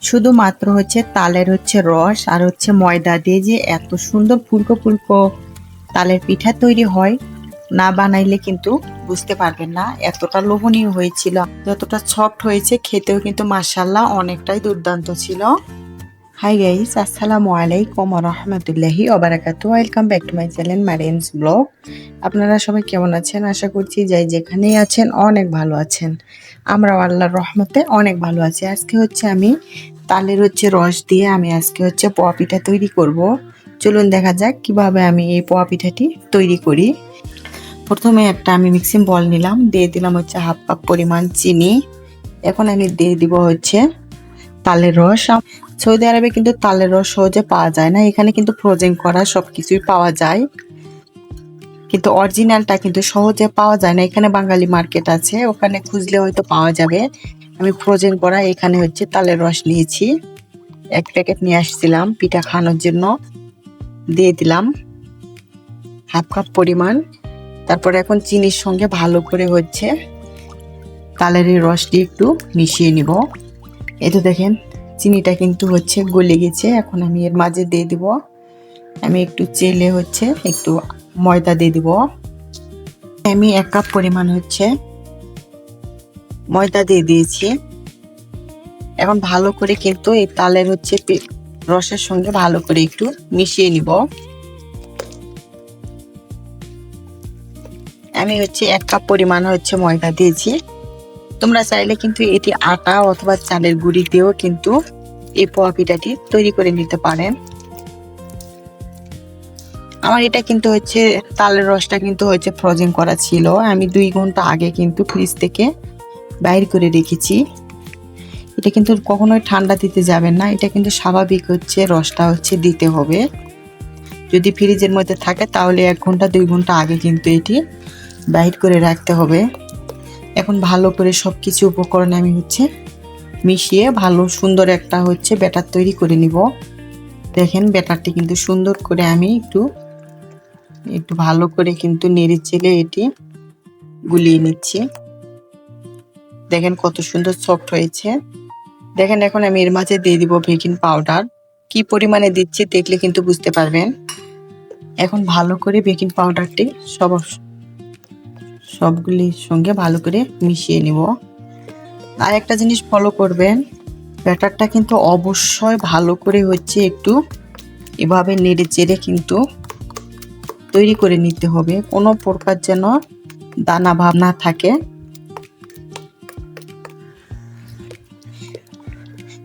শুধুমাত্র হচ্ছে তালের হচ্ছে রস আর হচ্ছে ময়দা দিয়ে যে এত সুন্দর ফুলকো ফুলকো তালের পিঠা তৈরি হয়, না বানাইলে কিন্তু বুঝতে পারবেন না এতটা লোভনীয় হয়েছিল। যতটা সফট হয়েছে খেতেও কিন্তু মাশাআল্লাহ অনেকটাই দুর্দান্ত ছিল। হাই গাইস, আসসালামু আলাইকুম ওয়া রাহমাতুল্লাহি ওয়া বারাকাতুহু। Welcome back to my channel Mariam's blog. আপনারা সবাই কেমন আছেন? আশা করছি যাই যেখানেই আছেন অনেক ভালো আছেন। আমরাও আল্লাহর রহমতে অনেক ভালো আছি। আজকে হচ্ছে আমি তালের হচ্ছে রস দিয়ে আমি আজকে হচ্ছে পোয়া পিঠা তৈরি করব। চলুন দেখা যাক কিভাবে আমি এই পোয়া পিঠাটি তৈরি করি। প্রথমে একটা আমি মিক্সিং বল নিলাম, দিয়ে দিলাম হচ্ছে হাফ কাপ পরিমাণ চিনি। এখন আমি দিয়ে দিব হচ্ছে তালের রস। সৌদি আরবে কিন্তু তালের রস সহজে পাওয়া যায় না, এখানে কিন্তু ফ্রোজেন করা সবকিছুই পাওয়া যায়, কিন্তু অরিজিনালটা কিন্তু সহজে পাওয়া যায় না। এখানে বাঙালি মার্কেট আছে, ওখানে খুঁজলে হয়তো পাওয়া যাবে। আমি ফ্রোজেন করা এখানে হচ্ছে তালের রস নিয়েছি, এক প্যাকেট নিয়ে আসছিলাম পিঠা খাওয়ানোর জন্য। দিয়ে দিলাম হাফ কাপ পরিমাণ। তারপর এখন চিনির সঙ্গে ভালো করে হচ্ছে তালের এই রসটি একটু মিশিয়ে নিব। এই তো দেখেন চিনিটা কিন্তু হচ্ছে গলে গেছে। এখন আমি এর মাঝে দিয়ে দিব, আমি একটু চেলে হচ্ছে একটু ময়দা দিয়ে দিব। আমি 1 কাপ পরিমাণ হচ্ছে ময়দা দিয়ে দিয়েছি। এখন ভালো করে কিন্তু এই তালের হচ্ছে রসের সঙ্গে ভালো করে একটু মিশিয়ে নিব। আমি হচ্ছে 1 কাপ পরিমাণ হচ্ছে ময়দা দিয়েছি। তোমরা চাইলে কিন্তু এটি আটা অথবা চালের গুঁড়ি দিয়েও কিন্তু এই পোয়া পিঠাটি তৈরি করে নিতে পারেন। আমার এটা কিন্তু হচ্ছে তালের রসটা কিন্তু হচ্ছে ফ্রোজেন করা ছিল, আমি 2 ঘন্টা আগে কিন্তু ফ্রিজ থেকে বাইর করে রেখেছি। এটা কিন্তু কখনোই ঠান্ডা দিতে যাবেন না, এটা কিন্তু স্বাভাবিক হচ্ছে রসটা হচ্ছে দিতে হবে। যদি ফ্রিজের মধ্যে থাকে তাহলে 1 ঘন্টা 2 ঘন্টা আগে কিন্তু এটি বাইর করে রাখতে হবে। এখন ভালো করে সবকিছু উপকরণ আমি হচ্ছে মিশিয়ে ভালো সুন্দর একটা হচ্ছে ব্যাটার তৈরি করে নিব। দেখেন ব্যাটারটি কিন্তু সুন্দর করে আমি একটু ভালো করে কিন্তু নেড়ে চেড়ে এটি গুলিয়ে নিচ্ছি। দেখেন কত সুন্দর সফট হয়েছে। দেখেন এখন আমি এর মাঝে দিয়ে দিব বেকিং পাউডার। কি পরিমাণে দিচ্ছি দেখলে কিন্তু বুঝতে পারবেন। এখন ভালো করে বেকিং পাউডারটি সবগুলির সঙ্গে ভালো করে মিশিয়ে নিব। আর একটা জিনিস ফলো করবেন, ব্যাটারটা কিন্তু অবশ্যই ভালো করে হচ্ছে একটু এভাবে নেড়ে চেড়ে কিন্তু তৈরি করে নিতে হবে, কোনো প্রকার যেন দানা ভাব না থাকে।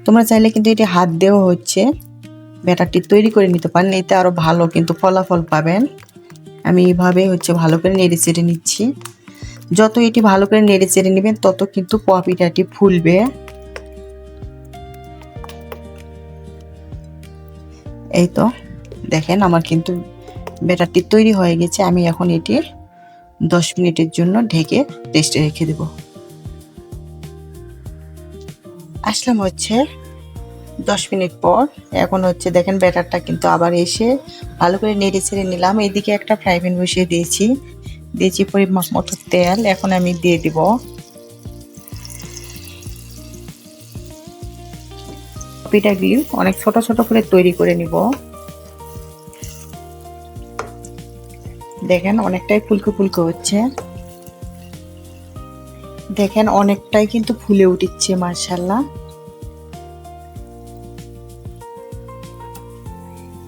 তোমরা চাইলে কিন্তু এটি হাত দিয়েও হচ্ছে ব্যাটারটি তৈরি করে নিতে পারেন, এতে আরো ভালো কিন্তু ফলাফল পাবেন। আমি এইভাবে হচ্ছে ভালো করে নেড়ে চেড়ে নিচ্ছি। যত এটি ভালো করে নেড়ে চেড়ে নেবেন তত কিন্তু পোয়া পিঠাটি ফুলবে। এই তো দেখেন আমার কিন্তু ব্যাটারটি তৈরি হয়ে গেছে। আমি এখন এটি 10 মিনিটের জন্য ঢেকে রেস্টে রেখে দেব। আসলাম হচ্ছে 10 মিনিট পর। এখন হচ্ছে দেখেন ব্যাটারটা কিন্তু আবার এসে ভালো করে নেড়ে ছেড়ে নিলাম। এদিকে একটা ফ্রাই প্যান বসিয়ে দিয়েছি পরিমাপ মতো তেল। এখন আমি দিয়ে দিব পিঠাগুলি অনেক ছোট ছোট করে তৈরি করে নিব। দেখেন অনেকটাই ফুলকো ফুলকো হচ্ছে, দেখেন অনেকটাই কিন্তু ফুলে উঠছে মাশাআল্লাহ।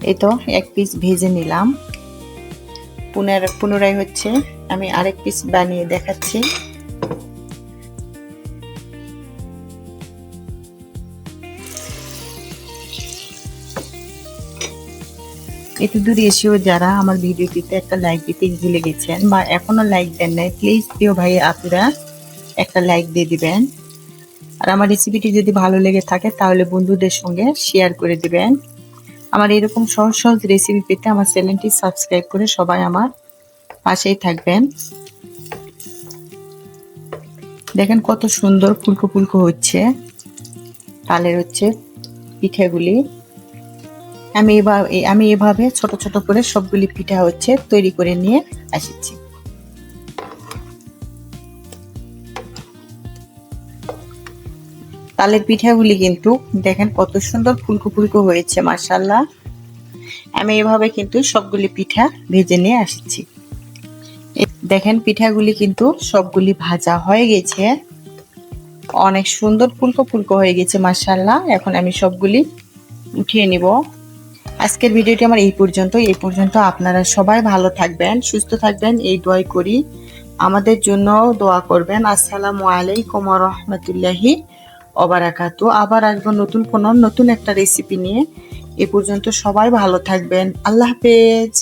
এই তো 1 পিস ভেজে নিলাম। পুনরায় হচ্ছে আমি আরেক পিস বানিয়ে দেখাচ্ছি। একটু দূরে এসেও যারা আমার ভিডিওটিতে একটা লাইক দিতে ভুলে গেছেন বা এখনো লাইক দেন নাই, প্লিজ প্রিয় ভাই আপুরা একটা লাইক দিয়ে দিবেন। আর আমার রেসিপিটি যদি ভালো লেগে থাকে তাহলে বন্ধুদের সঙ্গে শেয়ার করে দিবেন। আমার এরকম সহজ সহজ রেসিপি পেতে আমার চ্যানেলটি সাবস্ক্রাইব করে সবাই আমার পাশেই থাকবেন। দেখেন কত সুন্দর ফুলকো ফুলকো হচ্ছে তালের হচ্ছে পিঠাগুলি। আমি এভাবে ছোট ছোট করে সবগুলি পিঠা হচ্ছে তৈরি করে নিয়ে আসছি। তালের পিঠাগুলি কিন্তু দেখেন কত সুন্দর ফুলকো ফুলকো হয়েছে, মাশাআল্লাহ। আমি এভাবে কিন্তু সবগুলি পিঠা ভেজে নিয়ে আসছি। দেখেন পিঠাগুলি কিন্তু সবগুলি ভাজা হয়ে গেছে, অনেক সুন্দর ফুলকো ফুলকো হয়ে গেছে, মাশাআল্লাহ। এখন আমি সবগুলি উঠিয়ে নিব। আজকের ভিডিওটি আমার এই পর্যন্ত। আপনারা সবাই ভালো থাকবেন, সুস্থ থাকবেন, এই দোয়াই করি। আমাদের জন্য দোয়া করবেন। আসসালামু আলাইকুম ওয়া রাহমাতুল্লাহি ওয়া বারাকাতুহু। আবার আসবো নতুন একটা রেসিপি নিয়ে। এই পর্যন্ত সবাই ভালো থাকবেন। আল্লাহ হাফেজ।